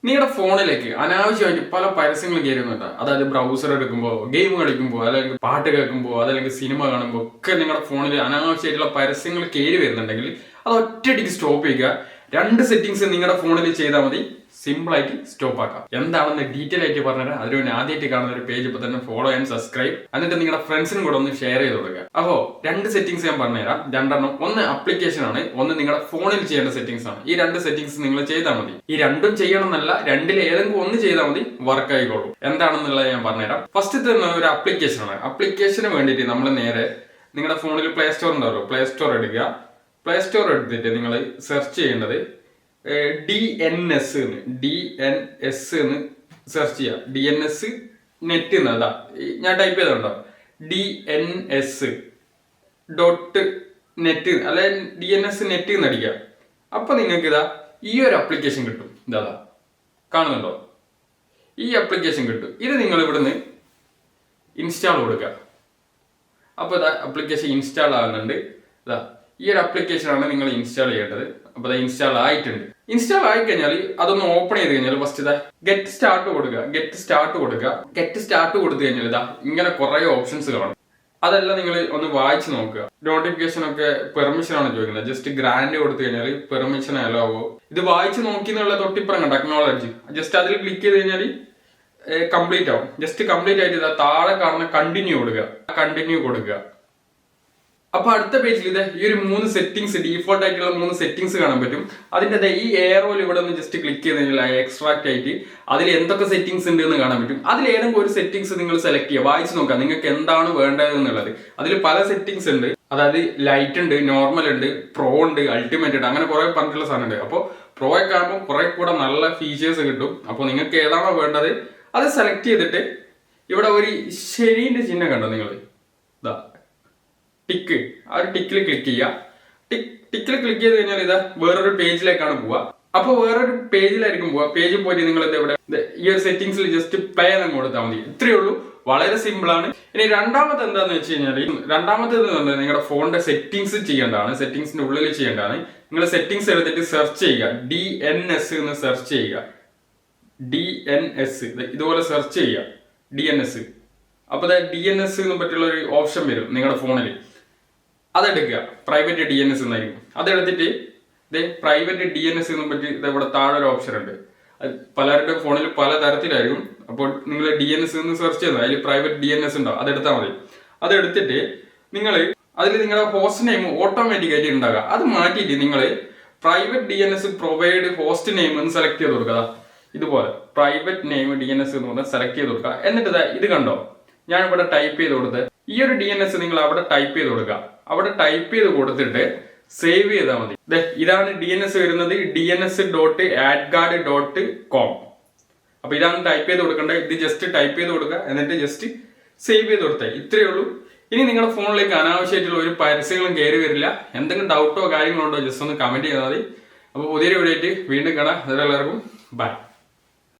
നിങ്ങളുടെ ഫോണിലേക്ക് അനാവശ്യമായിട്ട് പല പരസ്യങ്ങളും കയറുന്നുണ്ട്. അതായത് ബ്രൗസർ എടുക്കുമ്പോൾ, ഗെയിം കളിക്കുമ്പോൾ, അല്ലെങ്കിൽ പാട്ട് കേൾക്കുമ്പോൾ, അതല്ലെങ്കിൽ സിനിമ കാണുമ്പോൾ ഒക്കെ നിങ്ങളുടെ ഫോണിൽ അനാവശ്യമായിട്ടുള്ള പരസ്യങ്ങൾ കയറി വരുന്നുണ്ടെങ്കിൽ അത് ഒറ്റയടിക്ക് സ്റ്റോപ്പ് ചെയ്യുക. 2 സെറ്റിംഗ്സ് നിങ്ങളുടെ ഫോണിൽ ചെയ്താൽ മതി, സിമ്പിൾ ആയിട്ട് സ്റ്റോപ്പ് ആക്കാം. എന്താണെന്ന് ഡീറ്റെയിൽ ആയിട്ട് പറഞ്ഞുതരാം. അതിന് ആദ്യമായിട്ട് കാണുന്ന ഒരു പേജ് ഇപ്പൊ തന്നെ ഫോളോ ആൻഡ് സബ്സ്ക്രൈബ്, എന്നിട്ട് നിങ്ങളുടെ ഫ്രണ്ട്സിനും കൂടെ ഒന്ന് ഷെയർ ചെയ്ത് കൊടുക്കുക. അപ്പോ 2 സെറ്റിംഗ്സ് ഞാൻ പറഞ്ഞുതരാം. 2 ഒന്ന് ആപ്ലിക്കേഷൻ ആണ്, ഒന്ന് നിങ്ങളുടെ ഫോണിൽ ചെയ്യേണ്ട സെറ്റിംഗ്സ് ആണ്. ഈ 2 സെറ്റിംഗ്സ് നിങ്ങൾ ചെയ്താൽ മതി. ഈ 2 ചെയ്യണം എന്നല്ല, 2 ഏതെങ്കിലും ഒന്ന് ചെയ്താൽ മതി, വർക്ക് ആയിക്കോളൂ. എന്താണെന്നുള്ളത് ഞാൻ പറഞ്ഞുതരാം. ഫസ്റ്റ് ഒരു ആപ്ലിക്കേഷൻ ആണ്. ആപ്ലിക്കേഷന് വേണ്ടിയിട്ട് നമ്മൾ നേരെ നിങ്ങളുടെ ഫോണിൽ പ്ലേ സ്റ്റോർ ഉണ്ടാവല്ലോ, പ്ലേ സ്റ്റോർ എടുക്കുക. പ്ലേ സ്റ്റോർ എടുത്തിട്ട് നിങ്ങൾ സെർച്ച് ചെയ്യേണ്ടത് DNS എന്ന് സെർച്ച് ചെയ്യുക. DNS നെറ്റ് എന്നതാ ഞാൻ ടൈപ്പ് ചെയ്തോ, DNS .net അല്ലെ DNS നെറ്റ് എന്ന് അടിക്കുക. അപ്പൊ നിങ്ങൾക്ക് ഇതാ ഈ ഒരു ആപ്ലിക്കേഷൻ കിട്ടും. ഇതാ കാണുന്നുണ്ടോ? ഈ ആപ്ലിക്കേഷൻ കിട്ടും. ഇത് നിങ്ങൾ ഇവിടുന്ന് ഇൻസ്റ്റാൾ കൊടുക്കുക. അപ്പൊ ഇതാ ആപ്ലിക്കേഷൻ ഇൻസ്റ്റാൾ ആകുന്നുണ്ട്. ഇതാ ഈ ഒരു ആപ്ലിക്കേഷൻ ആണ് നിങ്ങൾ ഇൻസ്റ്റാൾ ചെയ്യേണ്ടത്. അപ്പൊ ഇൻസ്റ്റാൾ ആയിട്ടുണ്ട്. ഇൻസ്റ്റാൾ ആയി കഴിഞ്ഞാൽ അതൊന്ന് ഓപ്പൺ ചെയ്ത് കഴിഞ്ഞാൽ ഫസ്റ്റ് ഇതാ ഗെറ്റ് സ്റ്റാർട്ട് കൊടുക്കുക. ഗെറ്റ് സ്റ്റാർട്ട് കൊടുത്തു കഴിഞ്ഞാൽ ഇതാ ഇങ്ങനെ കുറെ ഓപ്ഷൻസ് കാണും. അതെല്ലാം നിങ്ങൾ ഒന്ന് വായിച്ചു നോക്കുക. നോട്ടിഫിക്കേഷൻ ഒക്കെ പെർമിഷൻ ആണ് ചോദിക്കുന്നത്. ജസ്റ്റ് ഗ്രാൻഡ് കൊടുത്തു കഴിഞ്ഞാൽ പെർമിഷൻ അലോ ആവോ. ഇത് വായിച്ചു നോക്കി എന്നുള്ള തൊട്ടിപ്പുറം കണ്ട അക്നോളജ്, ജസ്റ്റ് അതിൽ ക്ലിക്ക് ചെയ്ത് കഴിഞ്ഞാൽ കംപ്ലീറ്റ് ആവും. ജസ്റ്റ് കംപ്ലീറ്റ് ആയിട്ട് ഇതാ താഴെ കാണുന്ന കണ്ടിന്യൂ കൊടുക്കുക. അപ്പൊ അടുത്ത പേജിൽ ഇത് ഈ ഒരു 3 സെറ്റിംഗ്സ്, ഡീഫോൾട്ട് ആയിട്ടുള്ള 3 സെറ്റിംഗ്സ് കാണാൻ പറ്റും. അതിന്റെ ഈ എയറോയിൽ ഇവിടെ ഒന്ന് ജസ്റ്റ് ക്ലിക്ക് ചെയ്ത് കഴിഞ്ഞാൽ എക്സ്ട്രാക്ട് ആയിട്ട് അതിൽ എന്തൊക്കെ സെറ്റിംഗ്സ് ഉണ്ട് എന്ന് കാണാൻ പറ്റും. അതിൽ ഏതെങ്കിലും ഒരു സെറ്റിംഗ്സ് നിങ്ങൾ സെലക്ട് ചെയ്യുക, വായിച്ചു നോക്കുക നിങ്ങൾക്ക് എന്താണ് വേണ്ടത് എന്നുള്ളത്. അതിൽ പല സെറ്റിംഗ്സ് ഉണ്ട്. അതായത് ലൈറ്റ് ഉണ്ട്, നോർമൽ ഉണ്ട്, പ്രോ ഉണ്ട്, അൾട്ടിമേറ്റ് ഉണ്ട്, അങ്ങനെ കുറെ പറഞ്ഞിട്ടുള്ള സാധനം ഉണ്ട്. അപ്പോൾ പ്രോ ഒക്കെ ആകുമ്പോൾ കുറെ കൂടെ നല്ല ഫീച്ചേഴ്സ് കിട്ടും. അപ്പോൾ നിങ്ങൾക്ക് ഏതാണോ വേണ്ടത് അത് സെലക്ട് ചെയ്തിട്ട് ഇവിടെ ഒരു ശരീന്റെ ചിഹ്നം കണ്ടോ നിങ്ങൾ, ഇതാ ടിക്ക്, ആ ഒരു ടിക്കിൽ ക്ലിക്ക് ചെയ്യുക. ടിക്കിൽ ക്ലിക്ക് ചെയ്ത് കഴിഞ്ഞാൽ ഇതാ വേറൊരു പേജിലേക്കാണ് പോവുക. അപ്പൊ വേറൊരു പേജിലായിരിക്കും പോവുക. പേജിൽ പോയിട്ട് നിങ്ങൾ ഇവിടെ ഈ ഒരു സെറ്റിംഗ്സിൽ ജസ്റ്റ് പ്ലേ എന്ന് കൊടുത്താൽ മതി. ഇത്രയേ ഉള്ളൂ, വളരെ സിമ്പിൾ ആണ്. ഇനി രണ്ടാമത് എന്താന്ന് വെച്ച് കഴിഞ്ഞാൽ, രണ്ടാമത്തേത് നിങ്ങളുടെ ഫോണിന്റെ സെറ്റിംഗ്സ് ചെയ്യേണ്ടതാണ്. സെറ്റിംഗ്സിന്റെ ഉള്ളിൽ ചെയ്യേണ്ടതാണ്. നിങ്ങൾ സെറ്റിംഗ്സ് എടുത്തിട്ട് സെർച്ച് ചെയ്യുക, DNS എന്ന് സെർച്ച് ചെയ്യുക. DNS ഇതുപോലെ സെർച്ച് ചെയ്യുക, DNS. അപ്പൊ DNS എന്ന് പറ്റിയുള്ള ഒരു ഓപ്ഷൻ വരും നിങ്ങളുടെ ഫോണിൽ. അതെടുക്കുക, പ്രൈവറ്റ് DNS എന്നായിരിക്കും. അതെടുത്തിട്ട് പ്രൈവറ്റ് DNS എന്ന് പറ്റി ഇവിടെ താഴെ ഒരു ഓപ്ഷൻ ഉണ്ട്. പലരുടെ ഫോണിൽ പല തരത്തിലായിരിക്കും. അപ്പോൾ നിങ്ങൾ DNS എന്ന് സെർച്ച് ചെയ്യുന്നത് അതിൽ പ്രൈവറ്റ് DNS ഉണ്ടാവും, അതെടുത്താൽ മതി. അതെടുത്തിട്ട് നിങ്ങൾ അതിൽ നിങ്ങളുടെ ഹോസ്റ്റ് നെയിം ഓട്ടോമാറ്റിക് ആയിട്ട് ഉണ്ടാകുക. അത് മാറ്റിയിട്ട് നിങ്ങൾ private DNS provide host name എന്ന് സെലക്ട് ചെയ്ത് കൊടുക്കുക. ഇതുപോലെ പ്രൈവറ്റ് നെയിം DNS എന്ന് പറഞ്ഞാൽ സെലക്ട് ചെയ്ത് കൊടുക്കുക. എന്നിട്ട് ഇത് കണ്ടോ, ഞാൻ ഇവിടെ ടൈപ്പ് ചെയ്ത് കൊടുത്ത് ഈ ഒരു DNS നിങ്ങൾ അവിടെ ടൈപ്പ് ചെയ്ത് കൊടുക്കുക. അവിടെ ടൈപ്പ് ചെയ്ത് കൊടുത്തിട്ട് സേവ് ചെയ്താൽ മതി. ഇതാണ് DNS വരുന്നത്, DNS.adguard.com. അപ്പൊ ഇതാണ് ടൈപ്പ് ചെയ്ത് കൊടുക്കേണ്ടത്. ഇത് ജസ്റ്റ് ടൈപ്പ് ചെയ്ത് കൊടുക്കുക, എന്നിട്ട് ജസ്റ്റ് സേവ് ചെയ്ത് കൊടുത്തേ. ഇത്രയേ ഉള്ളൂ. ഇനി നിങ്ങളുടെ ഫോണിലേക്ക് അനാവശ്യമായിട്ടുള്ള ഒരു പരസ്യങ്ങളും കയറി വരില്ല. എന്തെങ്കിലും ഡൗട്ടോ കാര്യങ്ങളോ ഉണ്ടോ ജസ്റ്റ് ഒന്ന് കമന്റ് ചെയ്താൽ മതി. അപ്പൊ പുതിയൊരു വീഡിയോ ആയിട്ട് വീണ്ടും കാണാം. എല്ലാവർക്കും ബൈ.